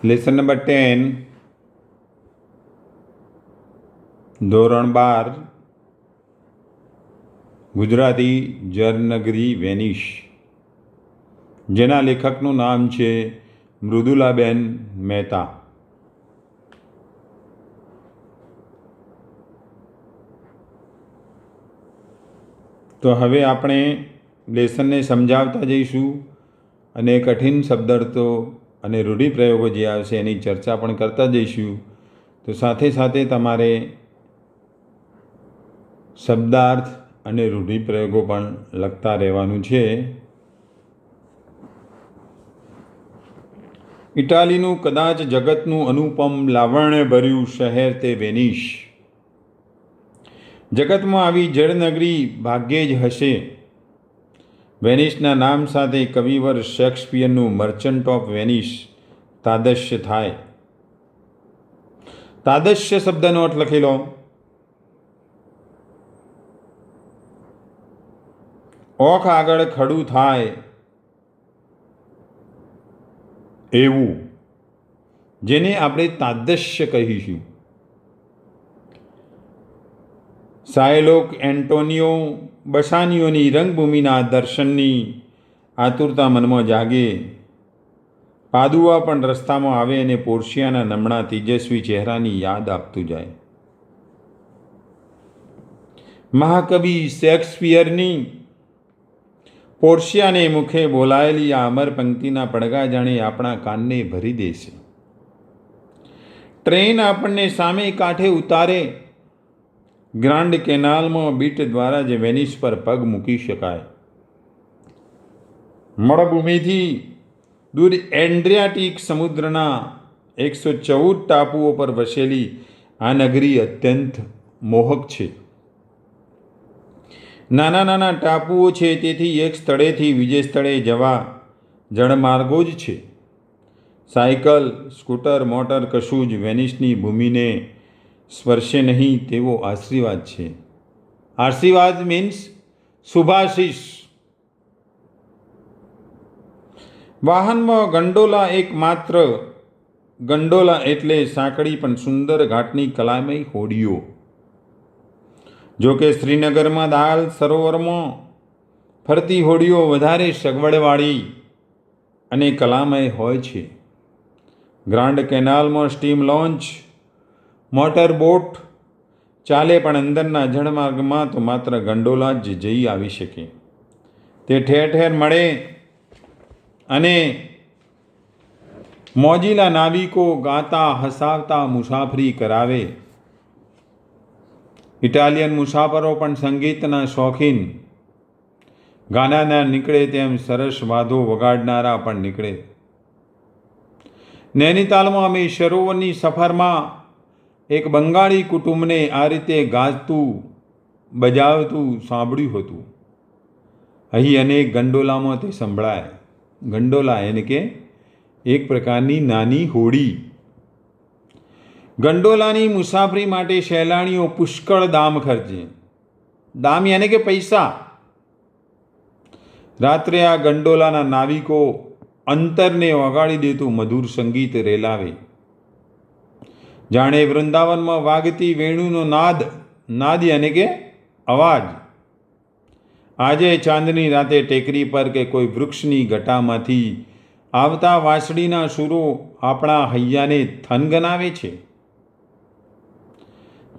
Lesson number 10 ધોરણ 12 Gujarati જરનગરી vanish, જેના લેખકનું નામ છે મૃદુલાબેન મહેતા. તો હવે આપણે લેસનને સમજાવતા જઈશું અને કઠિન શબ્દાર્થો અને રૂઢિપ્રયોગો જે આવશે એની ચર્ચા પણ કરતા જઈશું. તો સાથે સાથે તમારે શબ્દાર્થ અને રૂઢિપ્રયોગો પણ લખતા રહેવાનું છે. ઇટાલીનું કદાચ જગતનું અનુપમ લાવણ્યભર્યું શહેર તે વેનિશ. જગતમાં આવી જળનગરી ભાગ્યે જ હશે. વેનિશના નામ સાથે કવિવર શેક્સપિયરનું મર્ચન્ટ ઓફ વેનિશ તાદશ્ય થાય. તાદશ્ય શબ્દનો અર્થ લખી લો. ઓખ આગળ ખડું થાય એવું, જેને આપણે તાદશ્ય કહીશું. સાયલોક એન્ટોનિયો બસાનિયોની રંગભૂમિના દર્શનની આતુરતા મનમાં જાગે. પાદુઆ પણ રસ્તામાં આવે અને પોર્શિયાના નમણા તેજસ્વી ચહેરાની યાદ આપતું જાય. મહાકવિ શેક્સપિયરની પોર્શિયાને મુખે બોલાયેલી આ અમર પંક્તિના પડઘા જાણે આપણા કાનને ભરી દેશે. ટ્રેન આપણને સામે કાંઠે ઉતારે. ગ્રાન્ડ કેનાલમાં બીટ દ્વારા જ વેનિસ પર પગ મૂકી શકાય. મળભૂમિથી દૂર એડ્રિયાટિક સમુદ્રના 114 ટાપુઓ પર વસેલી આ નગરી અત્યંત મોહક છે. નાના નાના ટાપુઓ છે, તેથી એક સ્થળેથી બીજે સ્થળે જવા જળમાર્ગો જ છે. સાયકલ, સ્કૂટર, મોટર કશું જ વેનિસની ભૂમિને સ્પર્શે નહીં તેવો આશીર્વાદ છે. આશીર્વાદ મીન્સ શુભાશીષ. વાહનમાં ગંડોલા એકમાત્ર. ગંડોલા એટલે સાંકડી પણ સુંદર ઘાટની કલામય હોડીઓ. જો કે શ્રીનગરમાં દાલ સરોવરમાં ફરતી હોડીઓ વધારે સગવડવાળી અને કલામય હોય છે. ગ્રાન્ડ કેનાલમાં સ્ટીમ લોન્ચ, મોટર બોટ ચાલે, પણ અંદરના જળમાર્ગમાં તો માત્ર ગંડોલા જ જઈ આવી શકે. તે ઠેર ઠેર મળે અને મોજીલા નાવિકો ગાતા હસાવતા મુસાફરી કરાવે. ઇટાલિયન મુસાફરો પણ સંગીતના શોખીન. ગાનાના નીકળે તેમ સરસ વાદો વગાડનારા પણ નીકળે. નૈનીતાલમાં અમે સરોવરની સફરમાં એક બંગાળી કુટુંબને આ રીતે ગાતું બજાવતું સાંભળ્યું હતું. અહીં અનેક ગંડોલામાં તે સંભળાય. ગંડોલા એને કે એક પ્રકારની નાની હોડી. ગંડોલાની મુસાફરી માટે સહેલાણીઓ પુષ્કળ દામ ખર્ચે. દામ યાને કે પૈસા. રાત્રે આ ગંડોલાના નાવિકો અંતરને વગાડી દેતું મધુર સંગીત રેલાવે. જાણે વૃંદાવનમાં વાગતી વેણુનો નાદ. નાદ યાને કે અવાજ. આજે ચાંદની રાતે ટેકરી પર કે કોઈ વૃક્ષની ગટામાંથી આવતા વાંસળીના સૂરો આપણા હૈયાને થનગનાવે છે.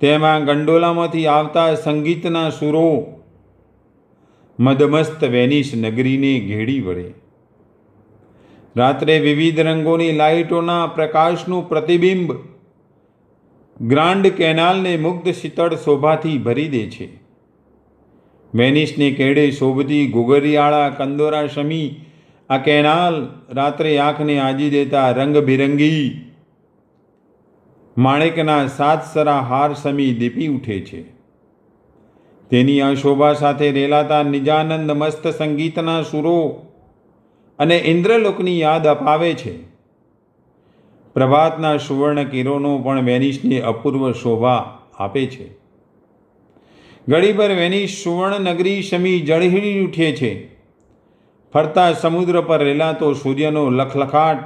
તેમાં ગંડોલામાંથી આવતા સંગીતના સૂરો મદમસ્ત વેનિસ નગરીને ઘેડી વળે. રાત્રે વિવિધ રંગોની લાઇટોના પ્રકાશનું પ્રતિબિંબ ગ્રાન્ડ કેનાલને મુગ્ધ શીતળ શોભાથી ભરી દે છે. વેનિસને કેડે શોભતી ગુગરિયાળા કંદોરા શમી આ કેનાલ રાત્રે આંખને આજી દેતા રંગબિરંગી માણેકના સાતસરા હાર સમી દીપી ઉઠે છે. તેની આ શોભા સાથે રેલાતા નિજાનંદ મસ્ત સંગીતના સૂરો અને ઇન્દ્રલોકની યાદ અપાવે છે. પ્રભાતના સુવર્ણ કિરણો પણ વેનિસને અપૂર્વ શોભા આપે છે. ઘડીભર વેનિસ સુવર્ણ નગરી શમી ઝળહળી ઉઠે છે. ફરતા સમુદ્ર પર રેલાતો સૂર્યનો લખલખાટ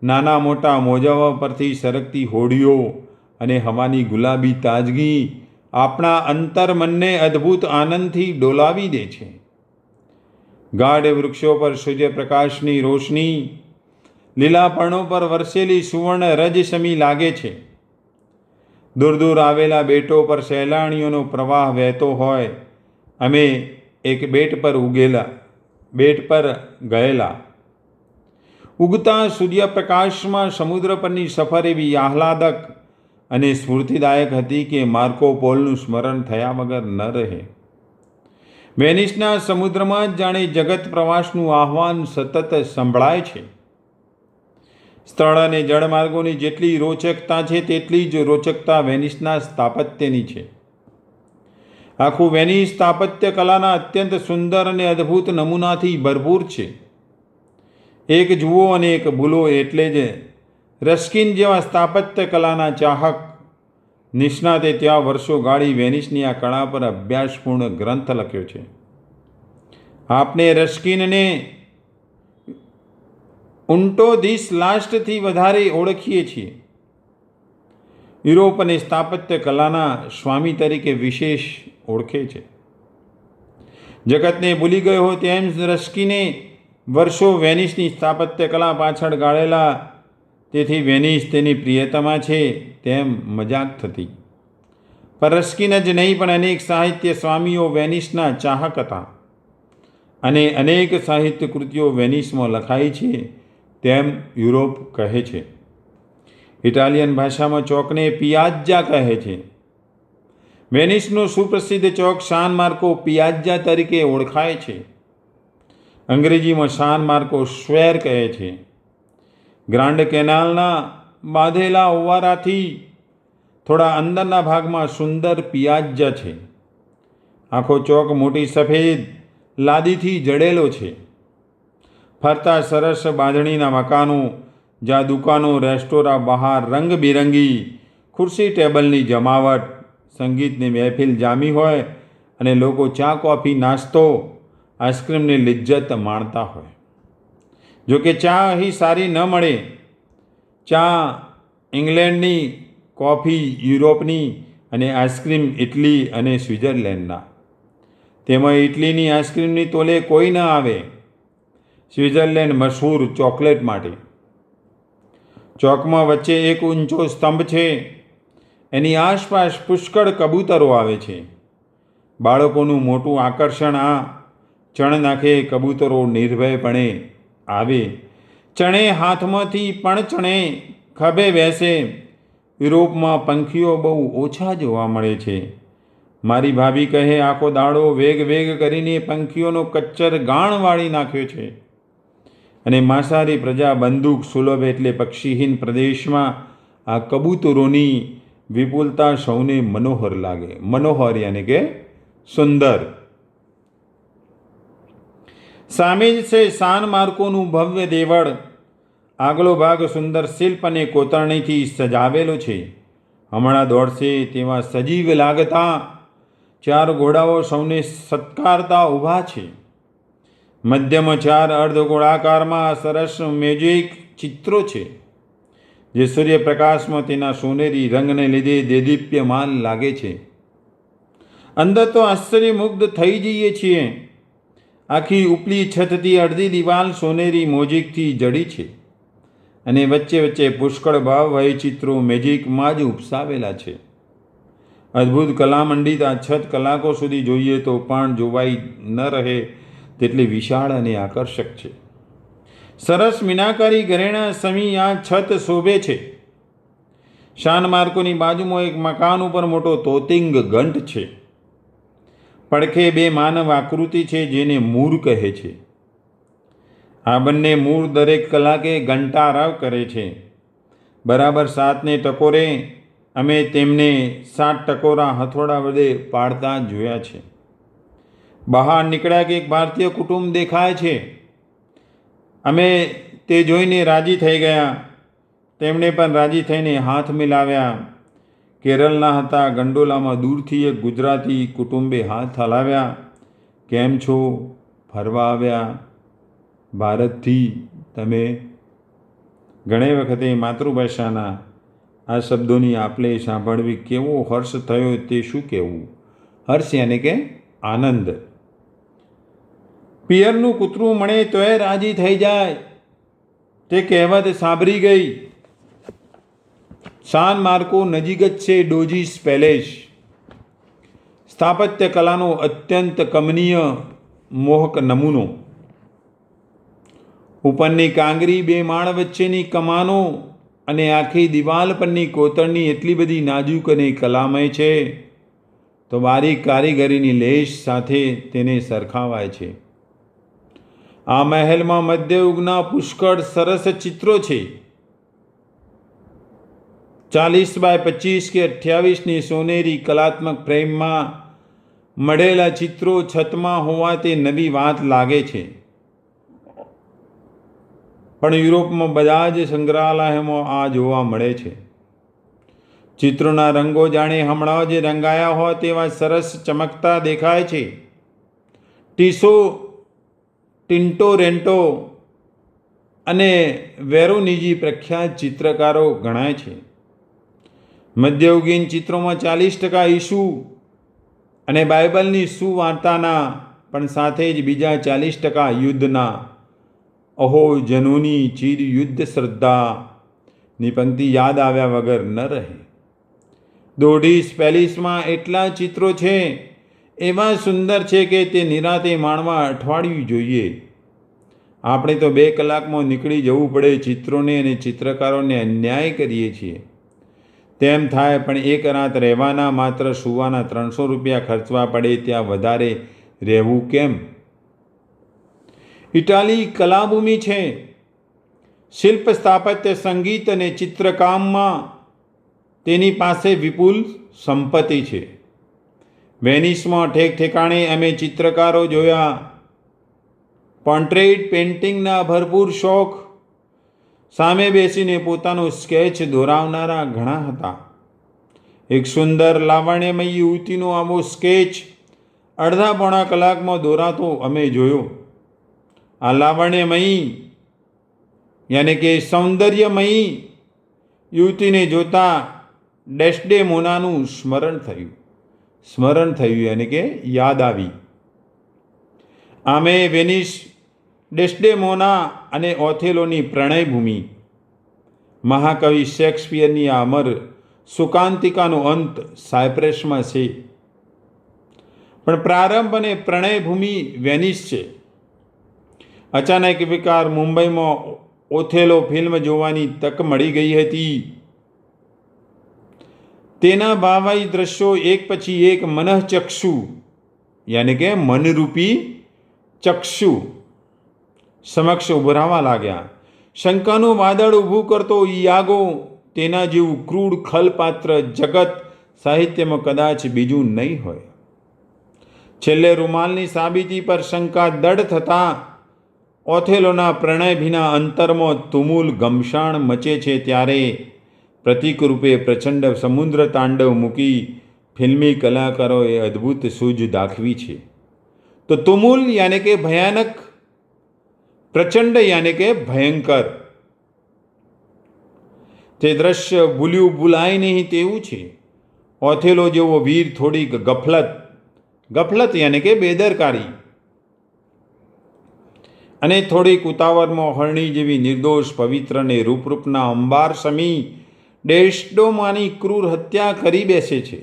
નાના મોટા મોજાઓ પરથી સરકતી હોડીઓ અને હવાની ગુલાબી તાજગી આપણા અંતર્મનને અદ્ભુત આનંદથી ડોલાવી દે છે. ગાઢ વૃક્ષો પર સૂર્યપ્રકાશની રોશની લીલા પર્ણો પર વરસેલી સુવર્ણ રજસમી લાગે છે. દૂર દૂર આવેલા બેટો પર સહેલાણીઓનો પ્રવાહ વહેતો હોય. અમે એક બેટ પર ગયેલા. ઉગતા સૂર્યપ્રકાશમાં સમુદ્ર પરની સફર એવી આહલાદક અને સ્ફૂર્તિદાયક હતી કે માર્કો પોલનું સ્મરણ થયા વગર ન રહે. વેનિસના સમુદ્રમાં જ જાણે જગત પ્રવાસનું આહ્વાન સતત સંભળાય છે. સ્થળ અને જળમાર્ગોની જેટલી રોચકતા છે તેટલી જ રોચકતા વેનિસના સ્થાપત્યની છે. આખું વેનિસ સ્થાપત્ય કલાના અત્યંત સુંદર અને અદ્ભુત નમૂનાથી ભરપૂર છે. એક જુઓ અને એક ભૂલો એટલે જ રસ્કિન જેવા સ્થાપત્ય કલાના ચાહક નિષ્ણાતે ત્યાં વર્ષો ગાળી વેનિસની આ કળા પર અભ્યાસપૂર્ણ ગ્રંથ લખ્યો છે. આપણે રસ્કિનને ઉન્ટો ધીસ લાસ્ટથી વધારે ઓળખીએ છીએ. યુરોપ અને સ્થાપત્ય કલાના સ્વામી તરીકે વિશેષ ઓળખે છે. જગતને ભૂલી ગયો હોય તેમ રસ્કિને વર્ષો વેનિસની સ્થાપત્ય કલા પાછળ ગાળેલા. તેથી વેનિસ તેની પ્રિયતમા છે તેમ મજાક થતી. પણ રસ્કિન જ નહીં પણ અનેક સાહિત્ય સ્વામીઓ વેનિસના ચાહક હતા અને અનેક સાહિત્ય કૃતિઓ વેનિસમાં લખાઈ છે તેમ યુરોપ કહે છે. ઇટાલિયન ભાષામાં ચોકને પિયાઝ્ઝા કહે છે. વેનિસનો સુપ્રસિદ્ધ ચોક સાન માર્કો પિયાઝ્ઝા તરીકે ઓળખાય છે. અંગ્રેજીમાં સાન માર્કો સ્ક્વેર કહે છે. ગ્રાન્ડ કેનાલના બાંધેલા ઓવારાથી થોડા અંદરના ભાગમાં સુંદર પિયાઝ્ઝા છે. આખો ચોક મોટી સફેદ લાદીથી જડેલો છે. ફરતા સરસ બાંધણીના મકાનો, જ્યાં દુકાનો, રેસ્ટોરાં, બહાર રંગબેરંગી ખુરશી ટેબલની જમાવટ, સંગીતની મહેફિલ જામી હોય અને લોકો ચા, કોફી, નાસ્તો, આઈસ્ક્રીમની લિજ્જત માણતા હોય. જો કે ચા અહીં સારી ન મળે. ચા ઇંગ્લેન્ડની, કોફી યુરોપની અને આઈસ્ક્રીમ ઇટલી અને સ્વિટ્ઝરલેન્ડના. તેમાં ઇટલીની આઈસ્ક્રીમની તોલે કોઈ ન આવે. સ્વિટ્ઝરલેન્ડ મશહૂર ચોકલેટ માટે. ચોકમાં વચ્ચે એક ઊંચો સ્તંભ છે. એની આસપાસ પુષ્કળ કબૂતરો આવે છે. બાળકોનું મોટું આકર્ષણ આ ચણ નાખે કબૂતરો નિર્ભયપણે આવે. ચણે હાથમાંથી પણ ચણે ખભે બેસે. યુરોપમાં પંખીઓ બહુ ઓછા જોવા મળે છે. મારી ભાભી કહે, આખો દાડો વેગ કરીને પંખીઓનો કચ્ચર ગાણ વાળી નાખ્યો છે. અને માંસાહારી પ્રજા બંદૂક સુલભ એટલે પક્ષીહીન પ્રદેશમાં આ કબૂતરોની વિપુલતા સૌને મનોહર લાગે. મનોહર યાની કે સુંદર. સામે જ છે સાન માર્કોનું ભવ્ય દેવળ. આગલો ભાગ સુંદર શિલ્પ અને કોતરણીથી સજાવેલો છે. હમણાં દોડશે તેવા સજીવ લાગતા 4 ઘોડાઓ સૌને સત્કારતા ઊભા છે. મધ્યમાં 4 અર્ધગોળાકારમાં સરસ મેજિક ચિત્રો છે, જે સૂર્યપ્રકાશમાં તેના સોનેરી રંગને લીધે દેદીપ્યમાન લાગે છે. અંદર તો આશ્ચર્યમુગ્ધ થઈ જઈએ છીએ. આખી ઉપલી છતથી અડધી દિવાલ સોનેરી મોજીકથી જડી છે અને વચ્ચે પુષ્કળ ભાવવાહી ચિત્રો મેજિકમાં જ ઉપસાવેલા છે. અદ્ભુત કલામંડિત આ છત કલાકો સુધી જોઈએ તો પણ જોવાઈ ન રહે તેટલી વિશાળ અને આકર્ષક છે. સરસ મીનાકારી ઘરેણા સમી આ છત શોભે છે. સાન માર્કોની બાજુમાં એક મકાન ઉપર મોટો તોતિંગ ઘંટ છે. પડખે 2 માનવ આકૃતિ છે જેને મૂર કહે છે. આ બંને મૂર દરેક કલાકે ઘંટારવ કરે છે. બરાબર 7ને ટકોરે અમે તેમને 7 ટકોરા હથોડા વડે પાડતા જોયા છે. બહાર નીકળ્યા કે એક ભારતીય કુટુંબ દેખાય છે. અમે તે જોઈને રાજી થઈ ગયા. તેમણે પણ રાજી થઈને હાથ મિલાવ્યા. કેરળના હતા. ગંડોલામાં દૂરથી એક ગુજરાતી કુટુંબે હાથ હલાવ્યા. કેમ છો? ફરવા આવ્યા ભારતથી તમે? ઘણી વખતે માતૃભાષાના આ શબ્દોની આપલે સાંભળવી કેવો હર્ષ થયો તે શું કહેવું. હર્ષ યાને કે આનંદ. પિયરનું કૂતરું મળે તોય રાજી થઈ જાય તે કહેવત સાંભળી ગઈ. સાન માર્કો નજીક જ છે ડોજીસ પેલેસ. સ્થાપત્ય કલાનો અત્યંત કમનીય મોહક નમૂનો. ઉપરની કાંગરી, બે માળ વચ્ચેની કમાનો અને આખી દિવાલ પરની કોતરણી એટલી બધી નાજુક અને કલામય છે તો બારીક કારીગરીની લેશ સાથે તેને સરખાવાય છે. આ મહેલમાં મધ્યયુગના પુષ્કળ સરસ ચિત્રો છે. 40x25 કે 28ની સોનેરી કલાત્મક ફ્રેમમાં મળેલા ચિત્રો છતમાં હોવા તે નવી વાત લાગે છે. પણ યુરોપમાં બધા જ સંગ્રહાલયોમાં આ જોવા મળે છે. ચિત્રોના રંગો જાણે હમણાં જ રંગાયા હોય તેવા સરસ ચમકતા દેખાય છે. ટિન્ટોરેન્ટો અને વેરોનીજી પ્રખ્યાત ચિત્રકારો ગણાય છે. મધ્યયુગીન ચિત્રોમાં 40% ઈસુ અને બાઇબલની સુવાર્તાના પણ સાથે જ બીજા 40% યુદ્ધના. અહો જનોની ચીર યુદ્ધ શ્રદ્ધાની પંક્તિ યાદ આવ્યા વગર ન રહે. ડોડીસ પેલેસમાં એટલા ચિત્રો છે, એવા સુંદર છે કે તે નિરાતે માણવા અઠવાડિયું જોઈએ. આપણે તો 2 કલાકમાં નીકળી જવું પડે. ચિત્રોને અને ચિત્રકારોને અન્યાય કરીએ છીએ. તેમ થાય પણ એક રાત રહેવાના, માત્ર સૂવાના 300 રૂપિયા ખર્ચવા પડે ત્યાં વધારે રહેવું કેમ? ઇટાલી કલાભૂમિ છે. શિલ્પ, સ્થાપત્ય, સંગીત અને ચિત્રકામમાં તેની પાસે વિપુલ સંપત્તિ છે. વેનિસમાં ઠેક ઠેકાણે અમે ચિત્રકારો જોયા. પોર્ટ્રેટ પેઇન્ટિંગના ભરપૂર શોખ. સામે બેસીને પોતાનો સ્કેચ દોરાવનારા ઘણા હતા. એક સુંદર લાવણ્યમય યુવતીનો આવો સ્કેચ અડધા પોણા કલાકમાં દોરાતો અમે જોયો. આ લાવણ્યમયી યાને કે સૌંદર્યમયી યુવતીને જોતા ડેસ્ડેમોનાનું સ્મરણ થયું યાને કે યાદ આવી. આમે વેનિસ ડેસ્ડેમોના અને ઓથેલોની પ્રણયભૂમિ. મહાકવિ શેક્સપિયરની આ અમર સુકાંતિકાનો અંત સાયપ્રસમાં છે. પણ પ્રારંભ અને પ્રણયભૂમિ વેનિસ છે. અચાનક વિકાર મુંબઈમાં ઓથેલો ફિલ્મ જોવાની તક મળી ગઈ હતી. તેના ભાવાઈ દ્રશ્યો એક પછી એક મનઃચક્ષુ યાને કે મનરૂપી ચક્ષુ સમક્ષ ઉભરાવા લાગ્યા. શંકાનું વાદળ ઊભું કરતો યાગો તેના જેવું ક્રૂડ ખલપાત્ર જગત સાહિત્યમાં કદાચ બીજું નહીં હોય. છેલ્લે રૂમાલની સાબિતી પર શંકા દઢ થતાં ઓથેલોના પ્રણયભીના અંતરમાં તુમુલ ઘમસાણ મચે છે ત્યારે પ્રતીક રૂપે પ્રચંડ સમુદ્ર તાંડવ મૂકી ફિલ્મી કલાકારોએ અદ્ભુત સૂઝ દાખવી છે. તો તુમુલ યાને કે ભયાનક, પ્રચંડ યાને કે ભયંકર. તે દ્રશ્ય ભૂલ્યું ભૂલાય નહીં તેવું છે. ઓથેલો જેવો વીર થોડીક ગફલત યાને કે બેદરકારી અને થોડીક ઉતાવળમાં હરણી જેવી નિર્દોષ, પવિત્ર અને રૂપરૂપના અંબાર સમી ડેસ્ડેમોનાની ક્રૂર હત્યા કરી બેસે છે.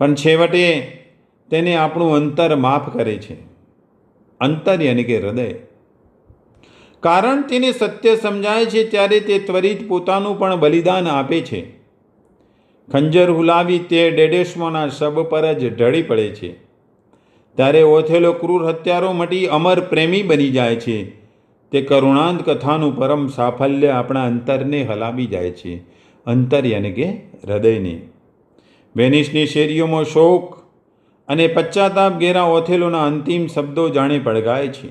પણ છેવટે તેને આપણું અંતર માફ કરે છે. અંતર યાને કે હૃદય. કારણ તેને સત્ય સમજાય છે ત્યારે તે ત્વરિત પોતાનું પણ બલિદાન આપે છે. ખંજર હુલાવી તે ડેસ્ડેમોના શબ પર જ ઢળી પડે છે. ત્યારે ઓથેલો ક્રૂર હત્યારો મટી અમર પ્રેમી બની જાય છે. તે કરુણાંત કથાનું પરમ સાફલ્ય આપણા અંતરને હલાવી જાય છે. અંતર યાને કે હૃદયને. વેનિસની શેરીઓમાં શોક અને પશ્ચાતાપ ઘેરા ઓથેલોના અંતિમ શબ્દો જાણે પડઘાય છે.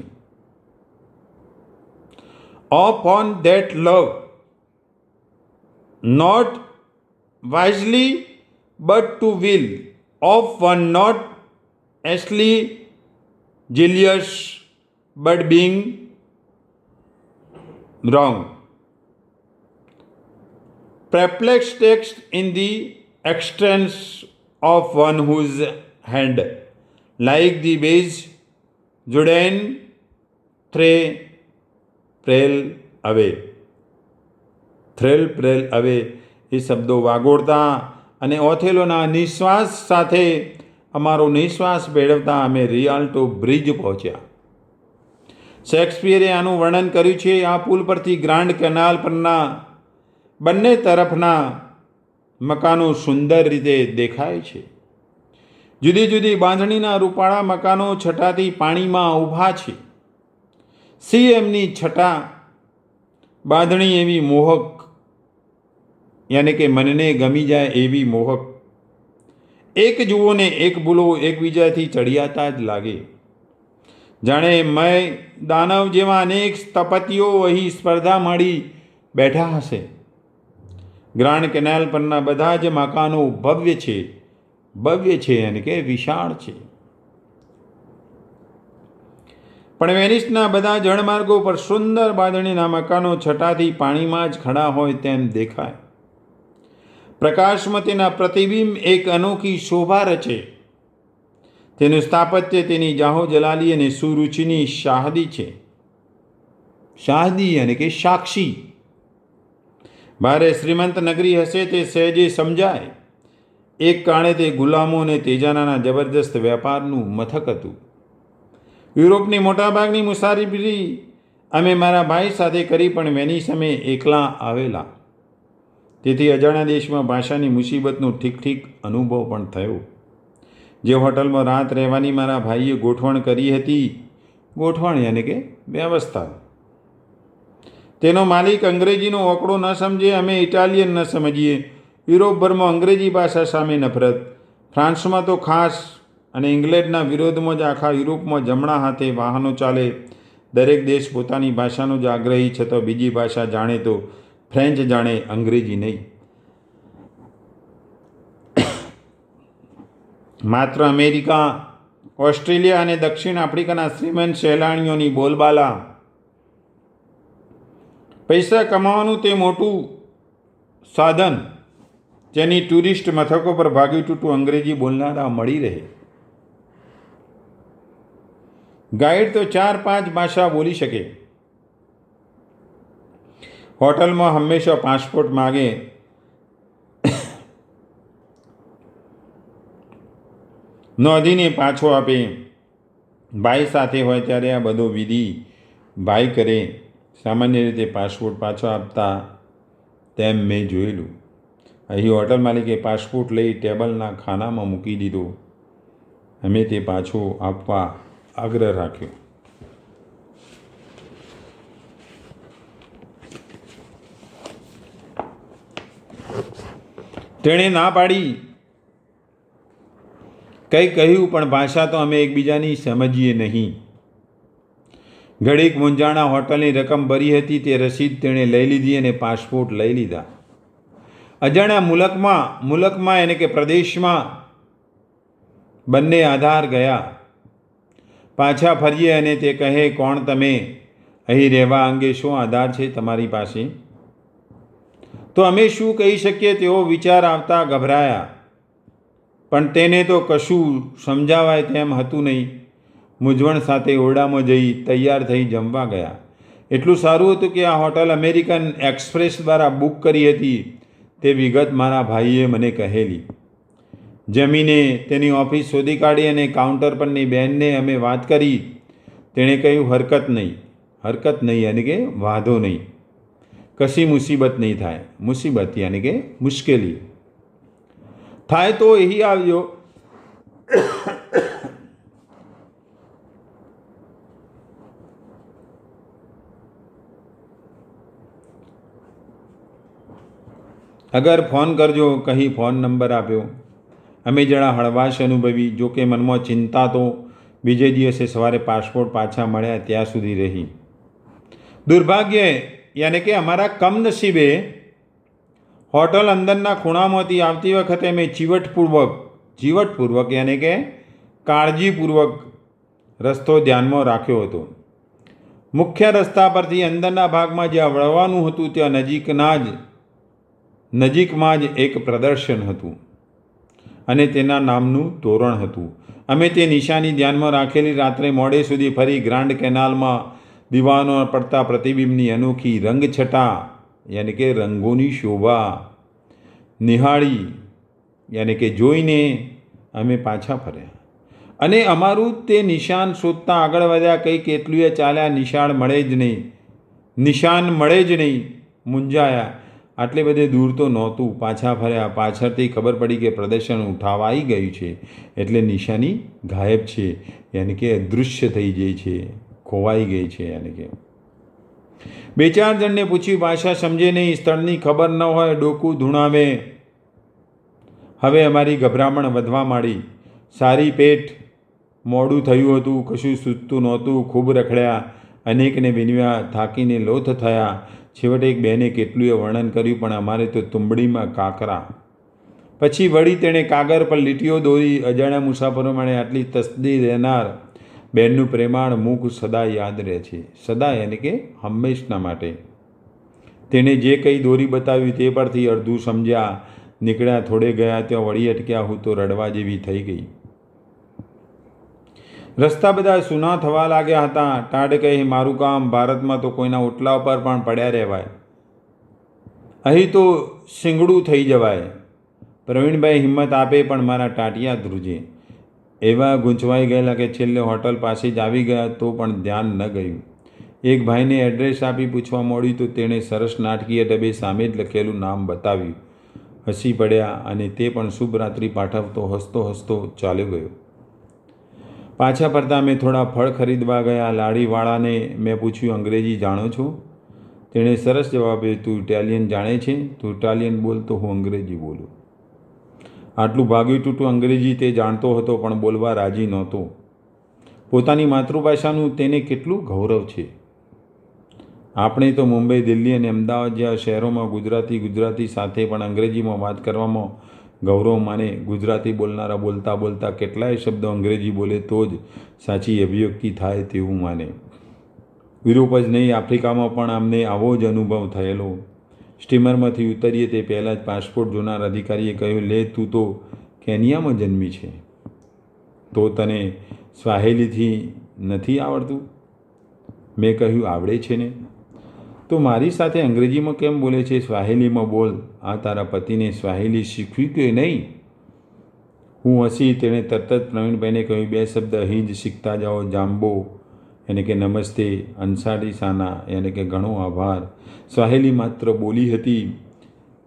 Off on that love, not wisely but to will, of one not actually jealous but being wrong. perplexed text in the extents of one whose hand, like the base Jordan, થ્રેલ પ્રેલ અવે એ શબ્દો વાગોળતા અને ઓથેલોના નિશ્વાસ સાથે અમારો નિશ્વાસ ભેળવતા અમે રિયાલ્ટો બ્રિજ પહોંચ્યા. શેક્સપિયરે આનું વર્ણન કર્યું છે. આ પુલ પરથી ગ્રાન્ડ કેનાલ પરના બંને તરફના મકાનો સુંદર રીતે દેખાય છે. જુદી જુદી બાંધણીના રૂપાળા મકાનો છટાથી પાણીમાં ઊભા છે. એમની છટા બાંધણી એવી મોહક, યાની કે મનને ગમી જાય એવી મોહક. એક જુઓ ને એક ભૂલો એકબીજાથી ચડિયાતા જ લાગે. જાણે મય દાનવ જેવા અનેક સ્થપતિઓ અહીં સ્પર્ધા મળી બેઠા હશે. ગ્રાન્ડ કેનાલ પરના બધા જ મકાનો ભવ્ય છે યાની કે વિશાળ છે. પણ વેનિસના બધા જળમાર્ગો પર સુંદર બાંધણીના મકાનો છટાથી પાણીમાં જ ખડા હોય તેમ દેખાય. પ્રકાશમાં તેના પ્રતિબિંબ એક અનોખી શોભા રચે. તેનું સ્થાપત્ય તેની જાહો જલાલી અને સુરુચિની શાહદી છે. શાહદી યાની કે સાક્ષી. ભારે શ્રીમંત નગરી હશે તે સહેજે સમજાય. એક કાળે તે ગુલામો અને તેજાનાના જબરદસ્ત વેપારનું મથક હતું. યુરોપની મોટાભાગની મુસાફરી અમે મારા ભાઈ સાથે કરી, પણ વેનિસ અમે એકલા આવેલા. તેથી અજાણ્યા દેશમાં ભાષાની મુસીબતનો ઠીક અનુભવ પણ થયો. જે હોટલમાં રાત રહેવાની મારા ભાઈએ ગોઠવણ કરી હતી, ગોઠવણ યાની કે વ્યવસ્થા, તેનો માલિક અંગ્રેજીનો ઓકળો ન સમજે, અમે ઇટાલિયન ન સમજીએ. યુરોપભરમાં અંગ્રેજી ભાષા સામે નફરત, ફ્રાન્સમાં તો ખાસ, અને ઇંગ્લેન્ડના વિરોધમાં જ આખા યુરોપમાં જમણા હાથે વાહનો ચાલે. દરેક દેશ પોતાની ભાષાનો જ આગ્રહી, છતાં બીજી ભાષા જાણે તો ફ્રેન્ચ જાણે, અંગ્રેજી નહીં. માત્ર અમેરિકા, ઓસ્ટ્રેલિયા અને દક્ષિણ આફ્રિકાના શ્રીમંત સહેલાણીઓની બોલબાલા. પૈસા કમાવાનું તે મોટું સાધન જેની ટુરિસ્ટ મથકો પર ભાગ્યું તૂટું અંગ્રેજી બોલનારા મળી રહે. ગાઈડ તો 4-5 ભાષા બોલી શકે. હોટલમાં હંમેશા પાસપોર્ટ માગે. નોંધીને પાછો આપે. ભાઈ સાથે હોય ત્યારે આ બધો વિધિ ભાઈ કરે. સામાન્ય રીતે પાસપોર્ટ પાછો આપતા તેમ મેં જોયેલું. અહીં હોટલ માલિકે પાસપોર્ટ લઈ ટેબલના ખાનામાં મૂકી દીધો. અમે તે પાછો આપવા આગ્રહ રાખ્યો. તેણે ના પાડી. કંઈ કહ્યું પણ ભાષા તો અમે એકબીજાની સમજીએ નહીં. ઘડીક મૂંઝાણા. હોટલની રકમ ભરી હતી તે રસીદ તેણે લઈ લીધી અને પાસપોર્ટ લઈ લીધા. અજાણ્યા મુલકમાં એને કે પ્રદેશમાં બંને આધાર ગયા. પાછા ફરીએ અને તે કહે, કોણ તમે? અહીં રહેવા અંગે શું આધાર છે તમારી પાસે? તો અમે શું કહી શકીએ તેવો વિચાર આવતા ગભરાયા. પણ તેને તો કશું સમજાવાય તેમ હતું નહીં. મૂંઝવણ સાથે ઓરડામાં જઈ તૈયાર થઈ જમવા ગયા. એટલું સારું હતું કે આ હોટલ અમેરિકન એક્સપ્રેસ દ્વારા બુક કરી હતી તે વિગત મારા ભાઈએ મને કહેલી. જમીને તેની ઓફિસ શોધી કાઢી અને કાઉન્ટર પરની બહેનને અમે વાત કરી. તેણે કહ્યું, હરકત નહીં યાની કે વાંધો નહીં, કશી મુસીબત નહીં થાય. મુસીબત યાની કે મુશ્કેલી થાય તો અહીં આવજો. અગર ફોન કરજો કહી ફોન નંબર આપ્યો. અમે જણા હળવાશ અનુભવી. જોકે મનમાં ચિંતા તો બીજે દિવસે સવારે પાસપોર્ટ પાછા મળ્યા ત્યાં સુધી રહી. દુર્ભાગ્ય યાને કે અમારા કમનસીબે હોટલ અંદરના ખૂણામાંથી આવતી વખતે મેં ચીવટપૂર્વક યાને કે કાળજીપૂર્વક રસ્તો ધ્યાનમાં રાખ્યો હતો. મુખ્ય રસ્તા પરથી અંદરના ભાગમાં જ્યાં વળવાનું હતું ત્યાં નજીકમાં જ એક પ્રદર્શન હતું અને તેના નામનું તોરણ હતું. અમે તે નિશાની ધ્યાનમાં રાખેલી. રાત્રે મોડે સુધી ફરી ગ્રાન્ડ કેનાલમાં દીવાનો પડતા પ્રતિબિંબની અનોખી રંગછટા યાની કે રંગોની શોભા નિહાળી યાની કે જોઈને અમે પાછા ફર્યા અને અમારું તે નિશાન શોધતા આગળ વધ્યા. કંઈક એટલું ચાલ્યા, નિશાન મળે જ નહીં. મૂંઝાયા. આટલે બધે દૂર તો નહોતું. પાછા ફર્યા. પાછળથી ખબર પડી કે પ્રદર્શન ઉઠાવાઈ ગયું છે, એટલે નિશાની ગાયબ છે, યાની કે અદૃશ્ય થઈ જાય છે, ખોવાઈ ગઈ છે. યાની કે 2-4 જણને પૂછ્યું, ભાષા સમજે નહીં, સ્થળની ખબર ન હોય, ડોકું ધૂણાવે. હવે અમારી ગભરામણ વધવા માંડી. સારી પેટ. મોડું થયું હતું, કશું સૂચતું નહોતું. ખૂબ રખડ્યા, અનેકને વિનવ્યા, થાકીને લોથ થયા. છેવટે એક બહેને કેટલુંય વર્ણન કર્યું, પણ અમારે તો તુંબડીમાં કાકરા. પછી વળી તેણે કાગળ પર લીટીઓ દોરી. અજાણ્યા મુસાફરો માટે આટલી તસ્દી રહેનાર બહેનનું પ્રેમાળ મુખ સદા યાદ રહે છે. સદા યાની કે હંમેશના માટે. તેણે જે કંઈ દોરી બતાવ્યું તે પરથી અડધું સમજ્યા. નીકળ્યા. થોડે ગયા ત્યાં વળી અટક્યા. હું તો રડવા જેવી થઈ ગઈ. રસ્તા બધા સૂના થવા લાગ્યા હતા. ટાઢ કહે, મારું કામ. ભારતમાં તો કોઈના ઓટલા ઉપર પણ પડ્યા રહેવાય, અહીં તો શીંગડું થઈ જવાય. પ્રવીણભાઈ હિંમત આપે પણ મારા ટાટિયા ધ્રુજે. એવા ગૂંચવાઈ ગયેલા કે છેલ્લે હોટલ પાસે જ આવી ગયા તો પણ ધ્યાન ન ગયું. એક ભાઈને એડ્રેસ આપી પૂછવા મળ્યું તો તેણે સરસ નાટકીય ઢબે સામે જ લખેલું નામ બતાવ્યું. હસી પડ્યા અને તે પણ શુભ રાત્રિ પાઠવતો હસતો હસતો ચાલ્યો ગયો. પાછા ફરતા મેં થોડા ફળ ખરીદવા ગયા. લાડીવાળાને મેં પૂછ્યું, અંગ્રેજી જાણો છો? તેણે સરસ જવાબ આપ્યો, તું ઇટાલિયન જાણે છે? તું ઇટાલિયન બોલ તો હું અંગ્રેજી બોલું. આટલું ભાગ્યું તૂટું અંગ્રેજી તે જાણતો હતો પણ બોલવા રાજી નહોતો. પોતાની માતૃભાષાનું તેને કેટલું ગૌરવ છે. આપણે તો મુંબઈ, દિલ્હી અને અમદાવાદ જેવા શહેરોમાં ગુજરાતી સાથે પણ અંગ્રેજીમાં વાત કરવામાં ગૌરવ માને. ગુજરાતી બોલનારા બોલતા કેટલાય શબ્દો અંગ્રેજી બોલે તો જ સાચી અભિવ્યક્તિ થાય તેવું માને. યુરોપ જ નહીં, આફ્રિકામાં પણ અમને આવો જ અનુભવ થયેલો. સ્ટીમરમાંથી ઉતરીએ તે પહેલાં જ પાસપોર્ટ જોનાર અધિકારીએ કહ્યું, લે તું તો કેનિયામાં જન્મી છે, તો તને સ્વાહિલીથી નથી આવડતું? મેં કહ્યું, આવડે છે ને. તો મારી સાથે અંગ્રેજીમાં કેમ બોલે છે? સ્વાહિલીમાં બોલ. આ તારા પતિને સ્વાહિલી શીખવી કે નહીં? હું હસી. તેણે તરત જ પ્રવીણભાઈને કહ્યું, 2 શબ્દ અહીં જ શીખતા જાઓ. જામ્બો યાની કે નમસ્તે, અન્સાડી સાના યાની કે ઘણો આભાર. સ્વાહિલી માત્ર બોલી હતી,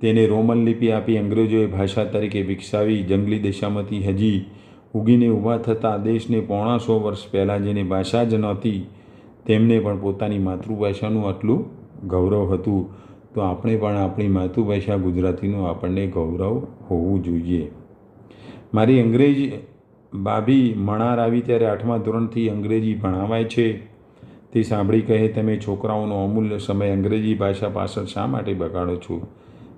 તેને રોમન લિપિ આપી અંગ્રેજોએ ભાષા તરીકે વિકસાવી. જંગલી દેશામાંથી હજી ઉગીને ઊભા થતા દેશને 150 વર્ષ પહેલાં જેને ભાષા જ નહોતી તેમને પણ પોતાની માતૃભાષાનું આટલું ગૌરવ હતું, તો આપણે પણ આપણી માતૃભાષા ગુજરાતીનું આપણને ગૌરવ હોવું જોઈએ. મારી અંગ્રેજી ભાભી મણાર આવી ત્યારે 8મા ધોરણથી અંગ્રેજી ભણાવાય છે તે સાંભળી કહે, તમે છોકરાઓનો અમૂલ્ય સમય અંગ્રેજી ભાષા પાછળ શા માટે બગાડો છો?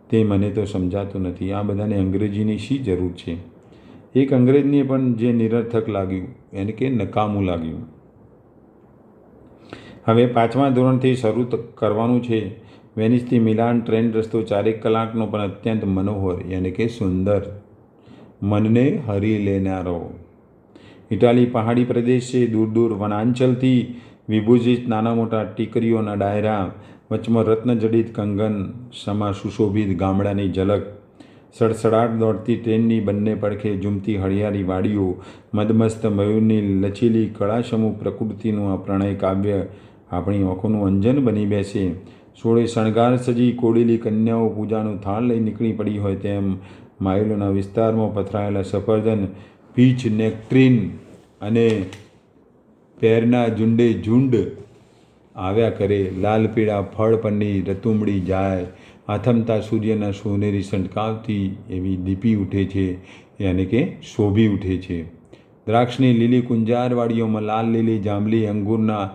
તે મને તો સમજાતું નથી. આ બધાને અંગ્રેજીની શી જરૂર છે? એક અંગ્રેજને પણ જે નિરર્થક લાગ્યું, એને કે નકામું લાગ્યું. હવે 5મા ધોરણથી શરૂ કરવાનું છે. વેનિસથી મિલાન ટ્રેન રસ્તો 4 કલાકનો પણ અત્યંત મનોહર યાની કે સુંદર, મનને હરી લેનારો. ઇટાલી પહાડી પ્રદેશ છે. દૂર દૂર વનાંચલથી વિભૂષિત નાના મોટા ટીકરીઓના ડાયરા, વચમાં રત્નજડિત કંગન સમા સુશોભિત ગામડાની ઝલક, સડસડાટ દોડતી ટ્રેનની બંને પડખે ઝૂમતી હળિયાળી વાડીઓ, મદમસ્ત મયુરની લચીલી કળાસમૂહ પ્રકૃતિનું આ પ્રણય કાવ્ય આપણી આંખોનું અંજન બની બેસે. 16 શણગાર સજી કોડેલી કન્યાઓ પૂજાનું થાળ લઈ નીકળી પડી હોય તેમ માઇલોના વિસ્તારમાં પથરાયેલા સફરજન, પીચ, નેક્ટ્રીન અને પેરના ઝુંડે ઝુંડ આવ્યા કરે. લાલ પીળા ફળ પરની રતુંબડી જાય. આથમતા સૂર્યના સોનેરી સંટકાવથી એવી દીપી ઉઠે છે યાની કે શોભી ઉઠે છે. દ્રાક્ષની લીલી કુંજારવાડીઓમાં લાલ લીલી જાંબલી અંગૂરના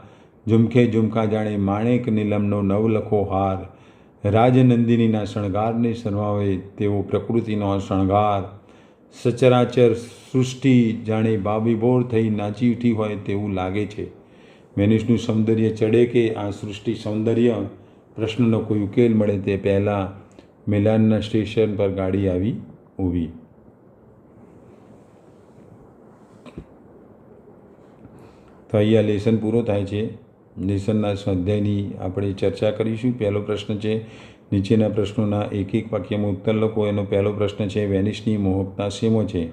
ઝુમખા જાણે માણેક નીલમનો નવલખો હાર. રાજનંદિનીના શણગારને સરવાવે તેવો પ્રકૃતિનો શણગાર. સચરાચર સૃષ્ટિ જાણે ભાવવિભોર થઈ નાચી ઉઠી હોય તેવું લાગે છે. વેનિસનું સૌંદર્ય ચડે કે આ સૃષ્ટિ સૌંદર્ય? પ્રશ્નનો કોઈ ઉકેલ મળે તે પહેલાં મિલાનના સ્ટેશન પર ગાડી આવી ઊભી. તો અહીંયા લેસન પૂરો થાય છે. લેસનના સ્વાધ્યાયની આપણે ચર્ચા કરીશું. પહેલો પ્રશ્ન છે, નીચેના પ્રશ્નોના એક એક વાક્યમાં ઉત્તર લખો. એનો પહેલો પ્રશ્ન છે, વેનિસની મોહકતા શેમાં છે?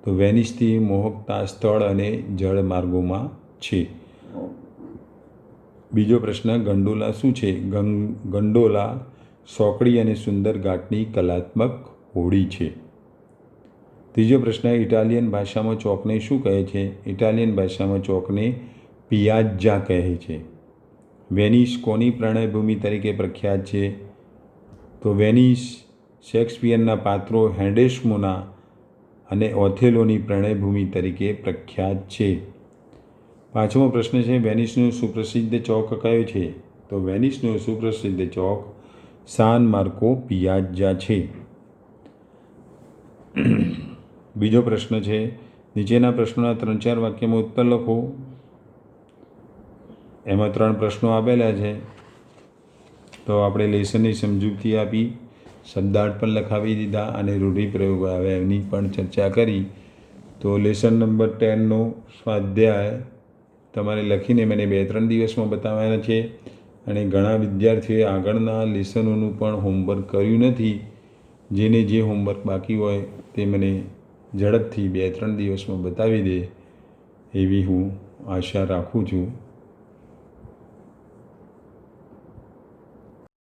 તો વેનિસથી મોહકતા સ્થળ અને જળ માર્ગોમાં છે. બીજો પ્રશ્ન, ગંડોલા શું છે? ગંડોલા સોકડી અને સુંદર ઘાટની કલાત્મક હોડી છે. ત્રીજો પ્રશ્ન, ઇટાલિયન ભાષામાં ચોકને શું કહે છે? ઇટાલિયન ભાષામાં ચોકને પિયાઝા કહે છે. વેનિસ કોની પ્રણયભૂમિ તરીકે પ્રખ્યાત છે? તો વેનિસ શેક્સપિયરના પાત્રો હેન્ડેસ્મોના અને ઓથેલોની પ્રણયભૂમિ તરીકે પ્રખ્યાત છે. પાંચમો પ્રશ્ન છે, વેનિસનો સુપ્રસિદ્ધ ચોક કયો છે? તો વેનિસનો સુપ્રસિદ્ધ ચોક સાન માર્કો પિયાઝા છે. બીજો પ્રશ્ન છે, નીચેના પ્રશ્નોના 3-4 વાક્યમાં ઉત્તર લખો. એમાં 3 પ્રશ્નો આપેલા છે. તો આપણે લેસનની સમજૂતી આપી, શબ્દાર્થ પણ લખાવી દીધા અને રૂઢિપ્રયોગ આવે એની પણ ચર્ચા કરી. તો લેસન નંબર 10નો સ્વાધ્યાય તમારે લખીને મને 2-3 દિવસમાં બતાવવાના છે. અને ઘણા વિદ્યાર્થીઓએ આગળના લેસનોનું પણ હોમવર્ક કર્યું નથી. જેને જે હોમવર્ક બાકી હોય તે મને ઝડપથી 2-3 દિવસમાં બતાવી દે એવી હું આશા રાખું છું.